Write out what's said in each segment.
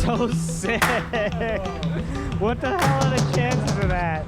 so sick. What the hell are the chances of that?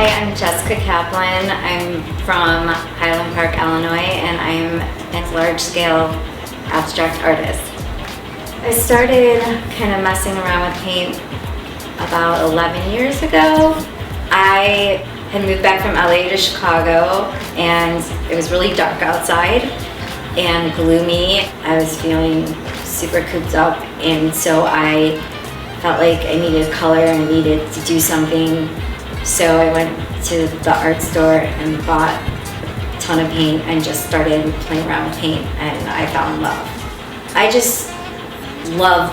Hi, I'm Jessica Kaplan. I'm from Highland Park, Illinois, and I'm a large-scale abstract artist. I started kind of messing around with paint about 11 years ago. I had moved back from LA to Chicago, and it was really dark outside and gloomy. I was feeling super cooped up, and so I felt like I needed color and needed to do something. So I went to the art store and bought a ton of paint and just started playing around with paint, and I fell in love. I just love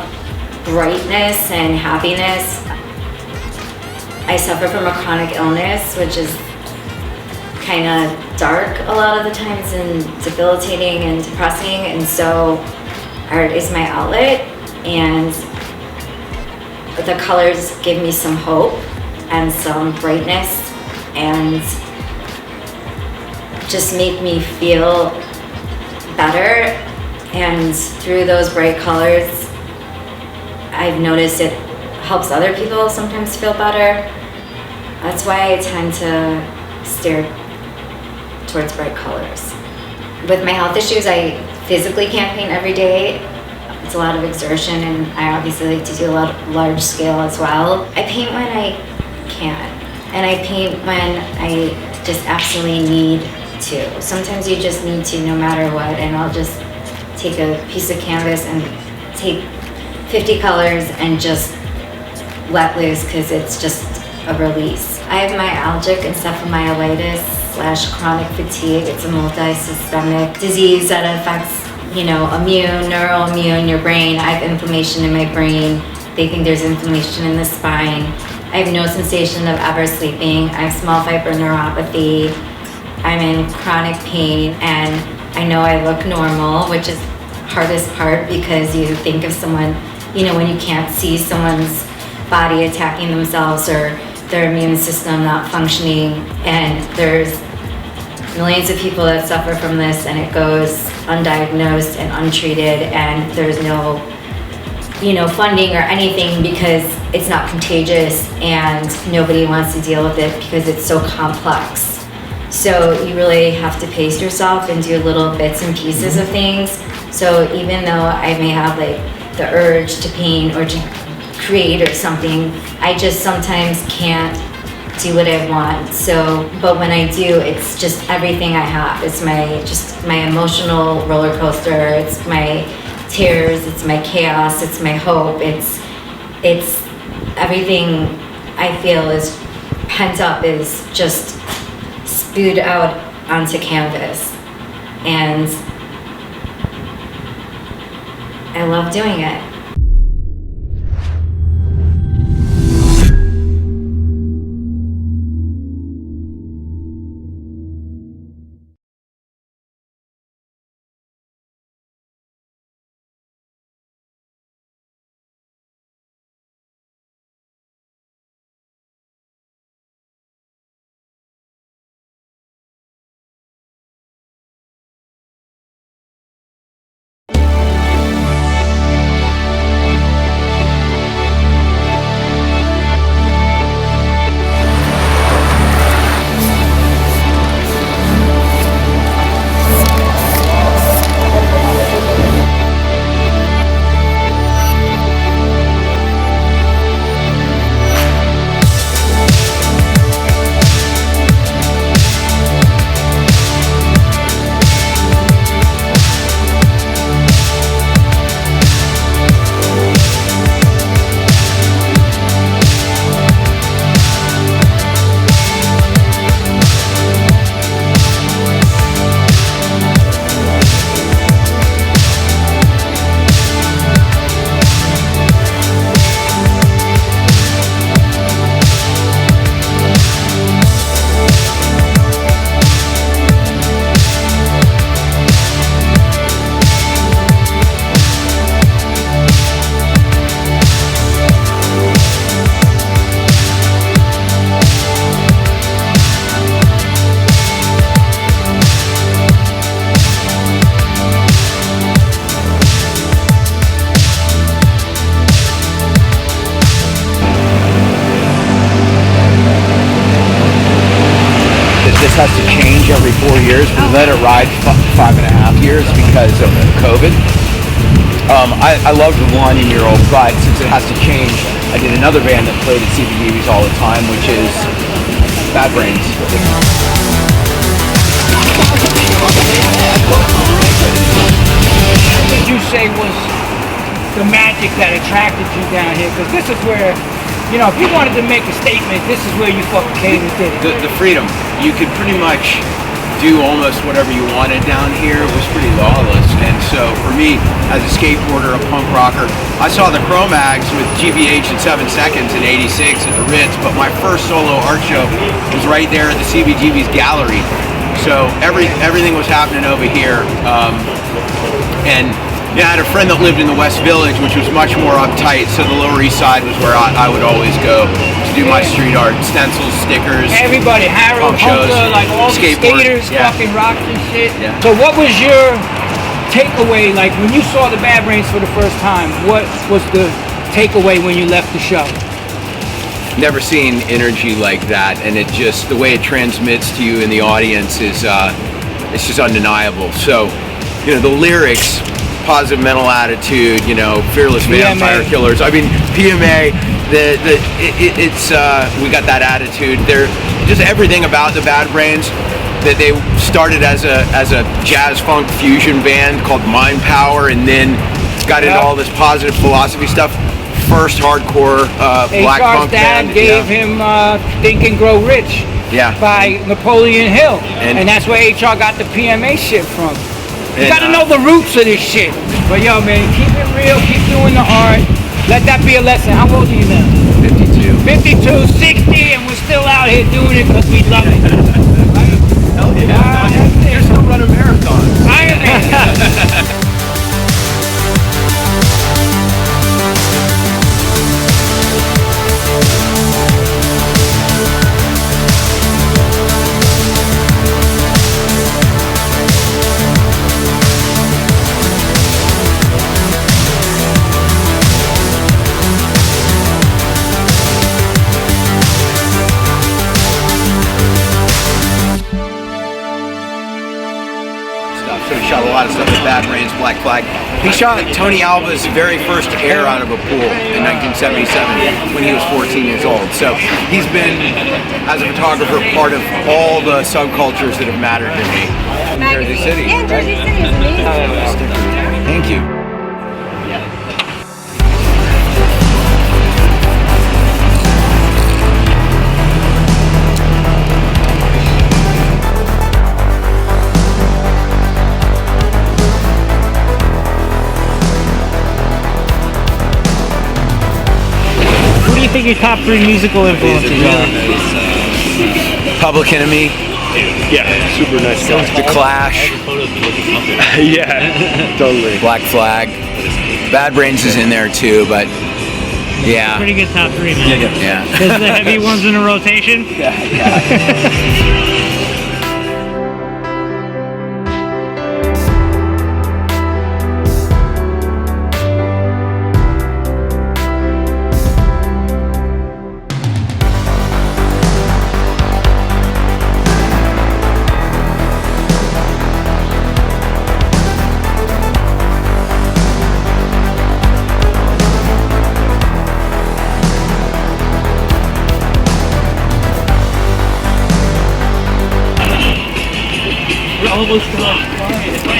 brightness and happiness. I suffer from a chronic illness, which is kind of dark a lot of the times and debilitating and depressing, and so art is my outlet, and the colors give me some hope and some brightness and just make me feel better. And through those bright colors, I've noticed it helps other people sometimes feel better. That's why I tend to steer towards bright colors. With my health issues, I physically can't paint every day. It's a lot of exertion, and I obviously like to do a lot of large scale as well. I paint when I can, and I paint when I just absolutely need to. Sometimes you just need to no matter what, and I'll just take a piece of canvas and take 50 colors and just let loose because it's just a release. I have myalgic encephalomyelitis / chronic fatigue. It's a multi-systemic disease that affects immune, neuroimmune, your brain. I have inflammation in my brain. They think there's inflammation in the spine. I have no sensation of ever sleeping. I have small fiber neuropathy. I'm in chronic pain, and I know I look normal, which is hardest part because you think of someone, when you can't see someone's body attacking themselves or their immune system not functioning, and there's millions of people that suffer from this, and it goes undiagnosed and untreated, and there's no funding or anything because it's not contagious, and nobody wants to deal with it because it's so complex. So you really have to pace yourself and do little bits and pieces of things. So even though I may have the urge to paint or to create or something, I just sometimes can't do what I want. So, but when I do, it's just everything I have. It's my emotional roller coaster. It's my tears. It's my chaos. It's my hope. It's everything I feel is pent up is just spewed out onto canvas, and I love doing it. this has to change every 4 years. We let it ride 5.5 years because of COVID. I love the one-year-old, but since it has to change, I did another band that played at CBGB's all the time, which is Bad Brains. What would you say was the magic that attracted you down here? Because this is where, you know, if you wanted to make a statement, this is where you fucking came and did it. The freedom. You could pretty much do almost whatever you wanted down here. It was pretty lawless. And so for me, as a skateboarder, a punk rocker, I saw the Cro-Mags with GBH in 7 seconds in '86 at the Ritz, but my first solo art show was right there at the CBGB's gallery. So everything was happening over here. And yeah, I had a friend that lived in the West Village, which was much more uptight, so the Lower East Side was where I would always go to do my street art, stencils, stickers. Everybody, Harold, punk shows, Hunter, like all the skateboard, skaters, yeah. fucking rocked and shit. Yeah. So what was your takeaway, like when you saw the Bad Brains for the first time, what was the takeaway when you left the show? Never seen energy like that, and it just, the way it transmits to you in the audience is, it's just undeniable. So, you know, the lyrics, positive mental attitude, you know, fearless vampire killers. I mean, PMA, we got that attitude. They're just everything about the Bad Brains. That they started as a jazz funk fusion band called Mind Power, and then got into all this positive philosophy stuff. First hardcore black punk dad band. gave him Think and Grow Rich by Napoleon Hill, and that's where HR got the PMA shit from. You gotta know the roots of this shit. But yo, man, keep it real, keep doing the art. Let that be a lesson. How old are you now? 52. 52, 60, and we're still out here doing it because we love it. Hell yeah. You're still running marathons. Iron Man. So he shot a lot of stuff with Bad Brains, Black Flag. He shot Tony Alva's very first air out of a pool in 1977 when he was 14 years old. So he's been, as a photographer, part of all the subcultures that have mattered to me. Jersey City. Yeah, Jersey City is amazing. Thank you. Who do you think your top 3 musical influences are? Public Enemy, Yeah, super nice guy. The Clash, Yeah, totally. Black Flag. Bad Brains is in there too, but yeah. Pretty good top 3, man. Yeah. Is the heavy ones in a rotation?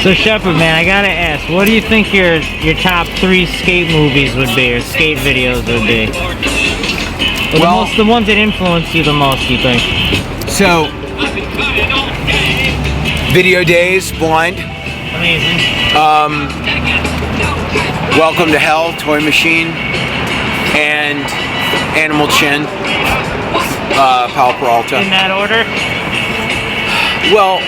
So Shepard, man, I gotta ask, what do you think your top 3 skate movies would be, or skate videos would be? Or the ones that influenced you the most, you think? So, Video Days, Blind. Amazing. Welcome to Hell, Toy Machine, and Animal Chin, Powell Peralta. In that order? Well,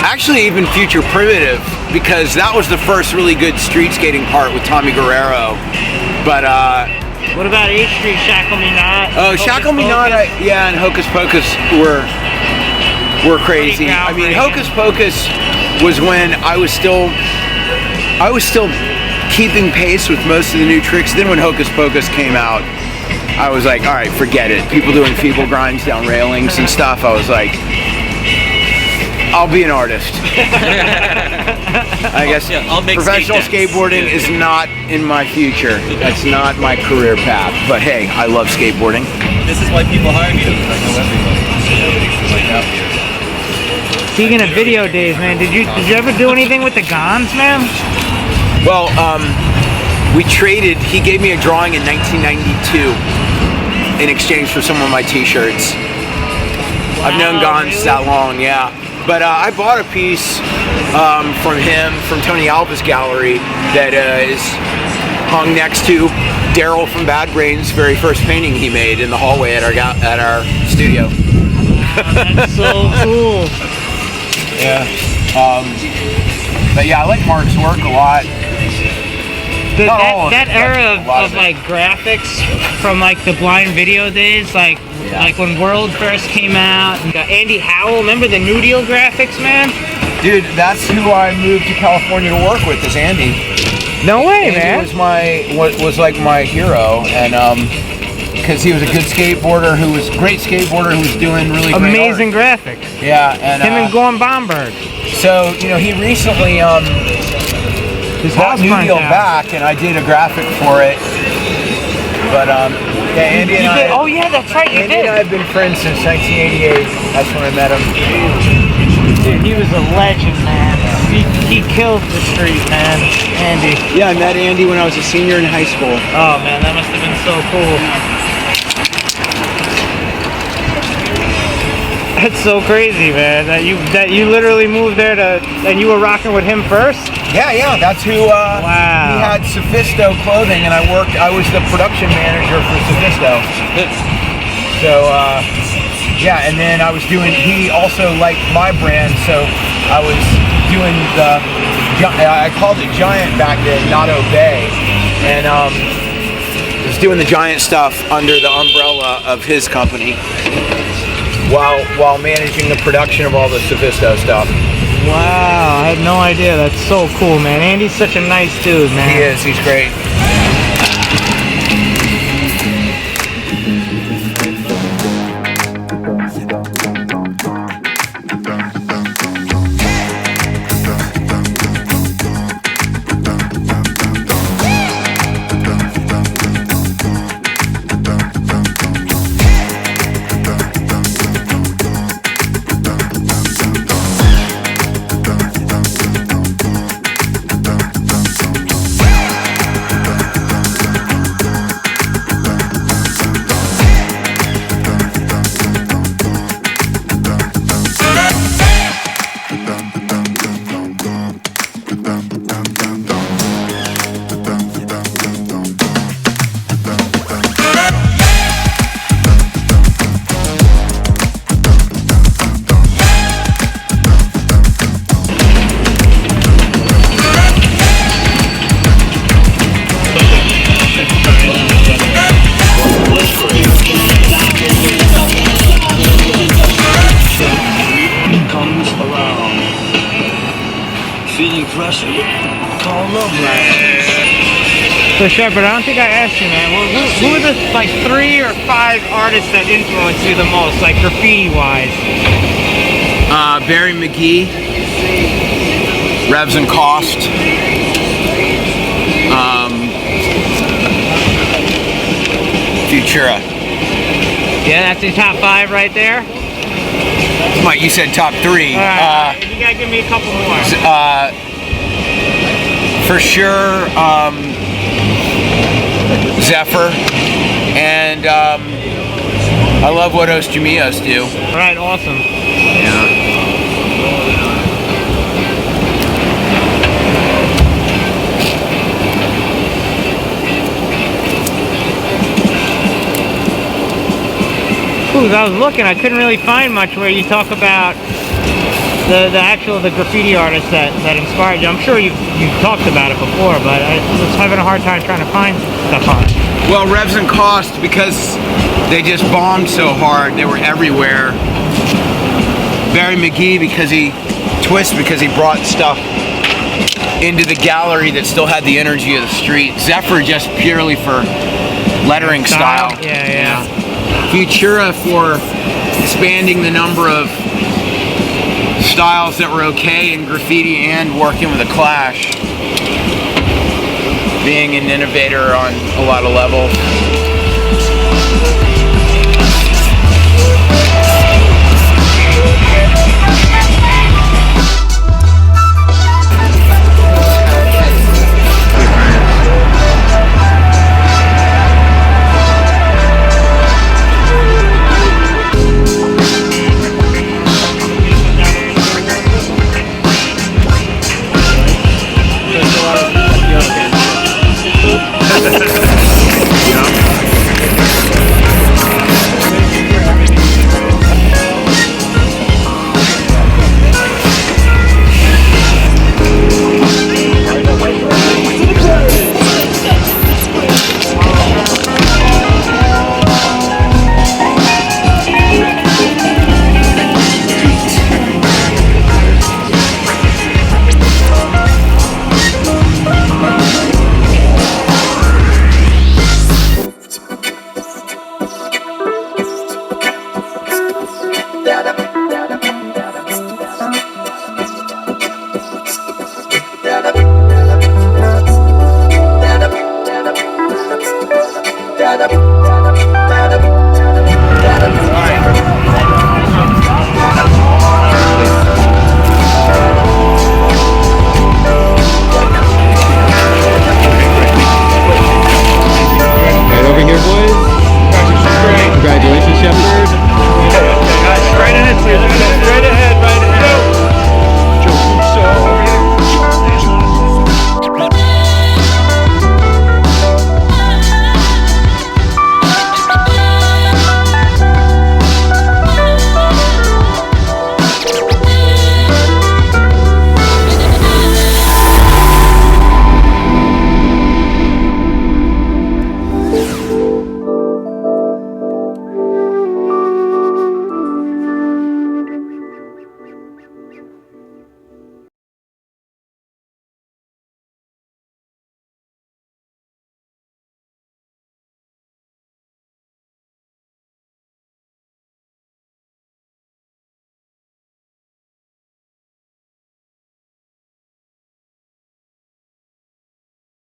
actually even Future Primitive, because that was the first really good street skating part with Tommy Guerrero. But what about H Street, Shackle Me Not? oh, Shackle Me Not, yeah, and Hocus Pocus were crazy. I mean, Hocus Pocus was when I was still keeping pace with most of the new tricks. Then when Hocus Pocus came out, I was like, all right, forget it. People doing feeble grinds down railings and stuff. I was like, I'll be an artist. I guess I'll make professional skate decks. skateboarding is not in my future. That's not my career path. But hey, I love skateboarding. This is why people hire me. I know everybody. Everybody's like out here. Speaking of video days, man, did you ever do anything with the Gons, man? Well, we traded. He gave me a drawing in 1992 in exchange for some of my T-shirts. I've known Gons really? that long, yeah. But I bought a piece from him, from Tony Alva's gallery, that is hung next to Daryl from Bad Brains' very first painting he made in the hallway at our studio. That's so cool. Yeah. But yeah, I like Mark's work a lot. Not all of That it, but era a lot of it. like graphics from like the blind video days, like when World first came out, and Andy Howell, remember the New Deal graphics, man? Dude, that's who I moved to California to work with, is Andy. No way, Andy man. was like my hero, and because he was a good skateboarder, who was great skateboarder, who was doing really great Amazing art. graphics. Yeah, and Him and Gorm Bomberg. so he recently His brought house New burnt Deal down. back, and I did a graphic for it. But yeah, Andy and You did? I. Oh yeah, that's right, you Andy and I did. have been friends since 1988. That's when I met him. Dude, he was a legend, man. He killed the street, man. Andy. Yeah, I met Andy when I was a senior in high school. Oh man, that must have been so cool. That's so crazy, man. That you literally moved there and you were rocking with him first? Yeah, that's who. Wow. He had Sophisto clothing, and I was the production manager for Sophisto. So yeah, and then he also liked my brand, so I was doing I called it Giant back then, not Obey, and was doing the Giant stuff under the umbrella of his company, while managing the production of all the Sophisto stuff. Wow, I had no idea. That's so cool, man. Andy's such a nice dude, man. He is. He's great. So Shepard, I don't think I asked you, man. Who are the like 3 or 5 artists that influence you the most, like graffiti-wise? Barry McGee, Revs and Cost, Futura. Yeah, that's your top 5 right there. Mike, you said top 3. All right, you gotta give me a couple more. For sure, Zephyr, and I love what Os Jamios do. All right, awesome. Yeah. Ooh, I was looking, I couldn't really find much where you talk about the graffiti artists that inspired you. I'm sure you've talked about it before, but I was having a hard time trying to find stuff on it. Well, Revs and Cost, because they just bombed so hard, they were everywhere. Barry McGee, because he brought stuff into the gallery that still had the energy of the street. Zephyr just purely for lettering style. Yeah. Futura for expanding the number of styles that were okay in graffiti and working with a Clash. Being an innovator on a lot of levels.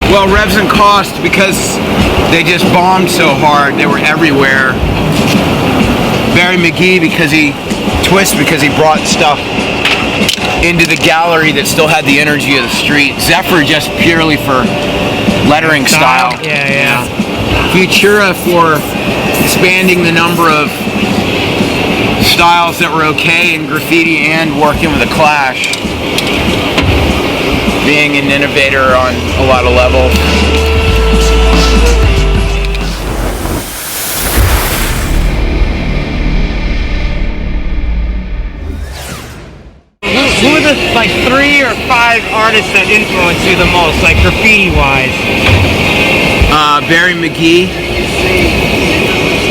Well, Revs and Cost, because they just bombed so hard, they were everywhere. Barry McGee, because he brought stuff into the gallery that still had the energy of the street. Zephyr just purely for lettering style. Yeah. Futura for expanding the number of styles that were okay in graffiti and working with a Clash. Being an innovator on a lot of levels. Who are the like 3 or 5 artists that influence you the most, like graffiti wise? Barry McGee,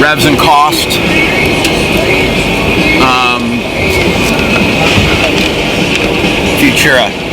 Revs and Cost, Futura.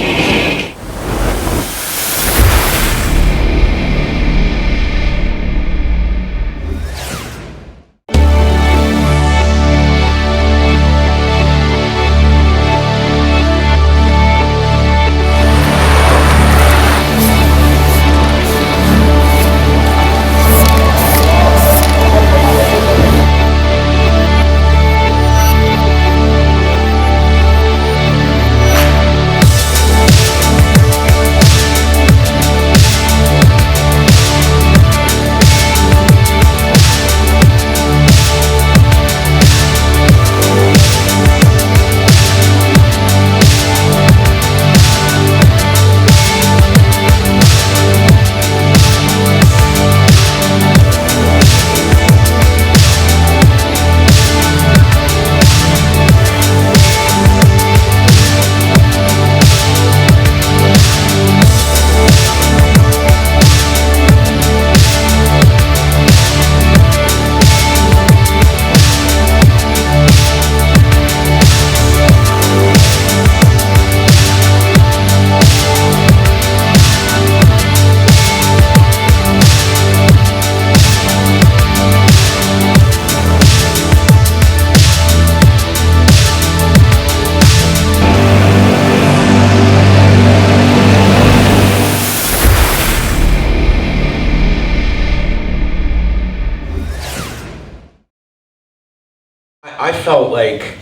like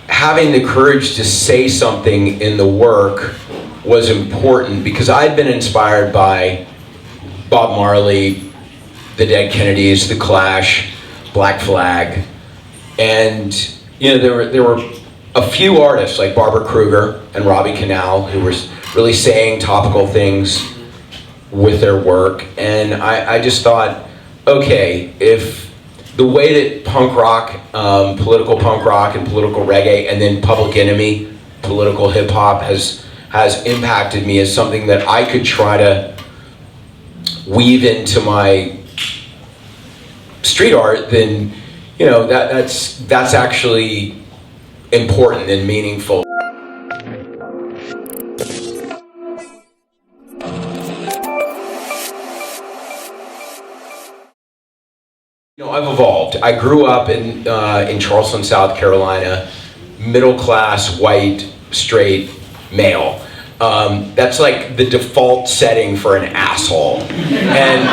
having the courage to say something in the work was important, because I'd been inspired by Bob Marley, the Dead Kennedys, The Clash, Black Flag, and you know, there were a few artists like Barbara Kruger and Robbie Canal who were really saying topical things with their work, and I just thought, okay, if the way that punk rock, political punk rock and political reggae, and then Public Enemy, political hip hop has impacted me as something that I could try to weave into my street art, then you know that's actually important and meaningful. You know, I've evolved. I grew up in Charleston, South Carolina, middle class, white, straight male. That's like the default setting for an asshole. And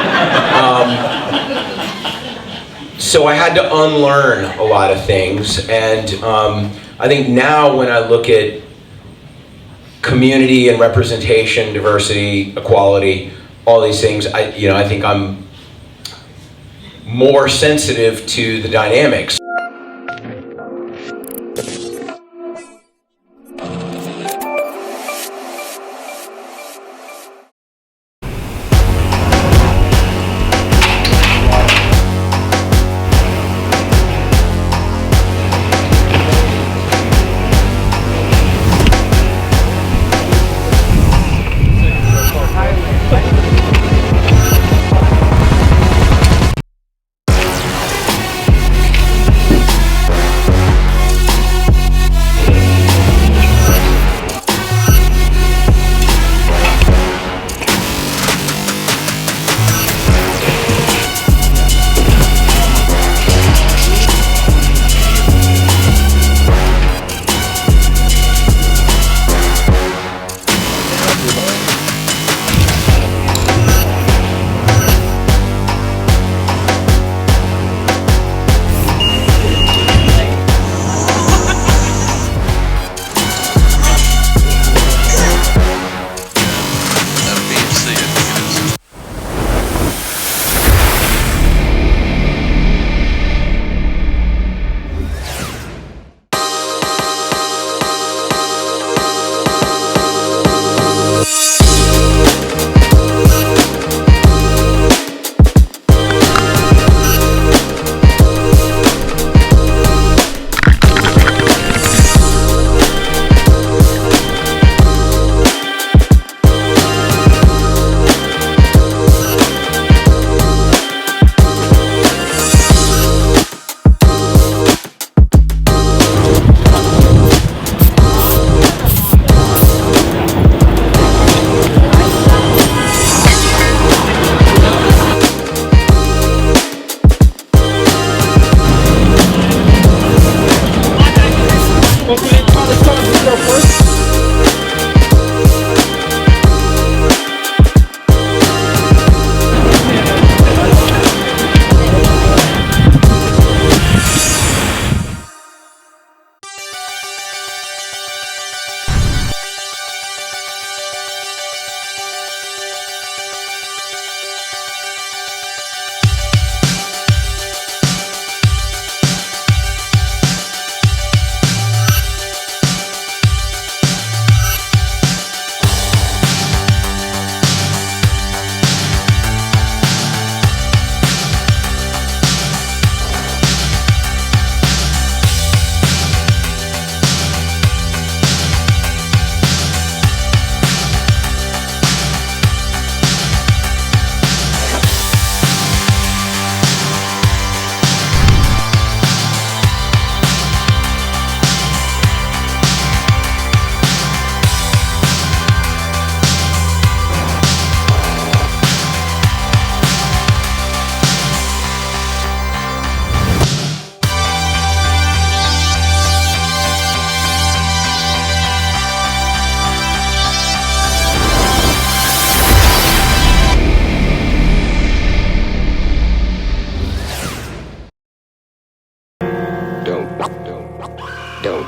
so I had to unlearn a lot of things. And I think now when I look at community and representation, diversity, equality, all these things, I think I'm more sensitive to the dynamics.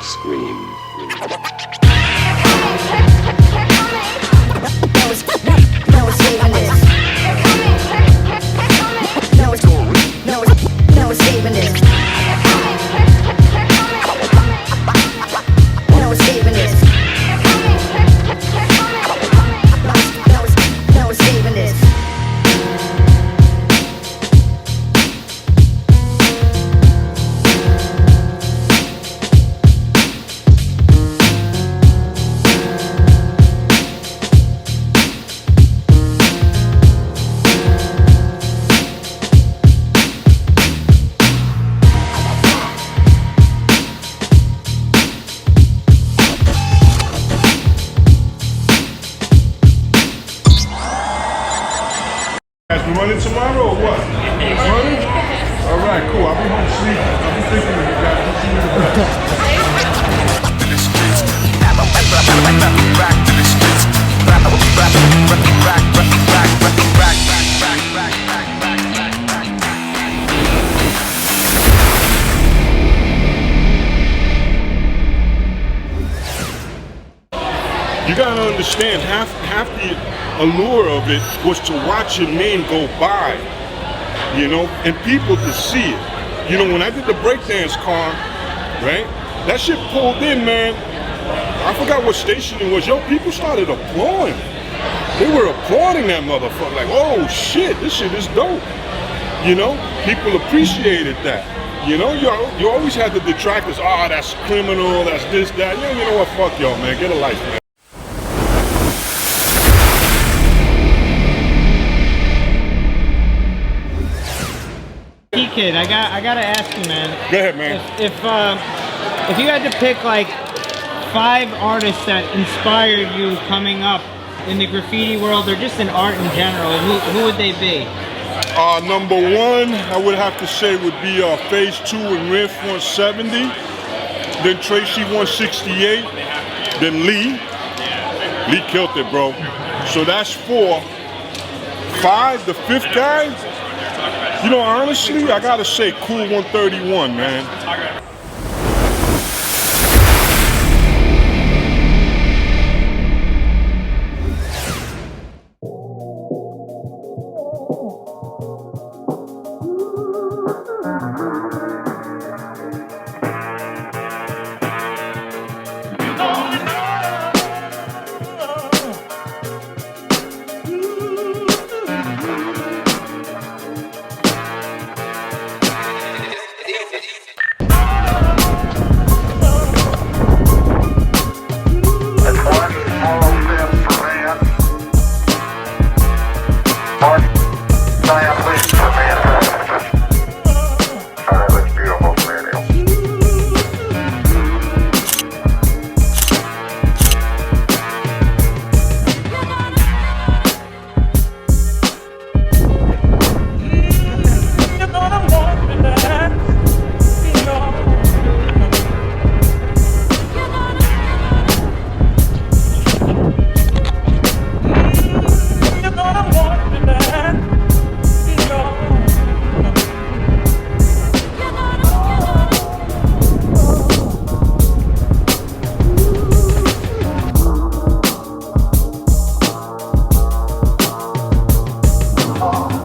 scream. You running tomorrow or what? Running? All right, cool. I'll be home sleeping. I'll be thinking of you You gotta understand, half the allure of it was to watch your name go by, you know, and people to see it. You know, when I did the breakdance car, right, that shit pulled in, man. I forgot what station it was. Yo, people started applauding. They were applauding that motherfucker, like, oh shit, this shit is dope. You know, people appreciated that. You know, you always had the detractors, oh, that's criminal, that's this, that. You know what, fuck y'all, man, get a life, man. Kid, I gotta ask you, man. Go ahead, man. If you had to pick like 5 artists that inspired you coming up in the graffiti world or just in art in general, who would they be? Number 1, I would have to say would be Phase 2 and Riff 170, then Tracy 168, then Lee. Lee killed it, bro. So that's 4. 5, the 5th guy. You know, honestly, I gotta say Cool 131, man.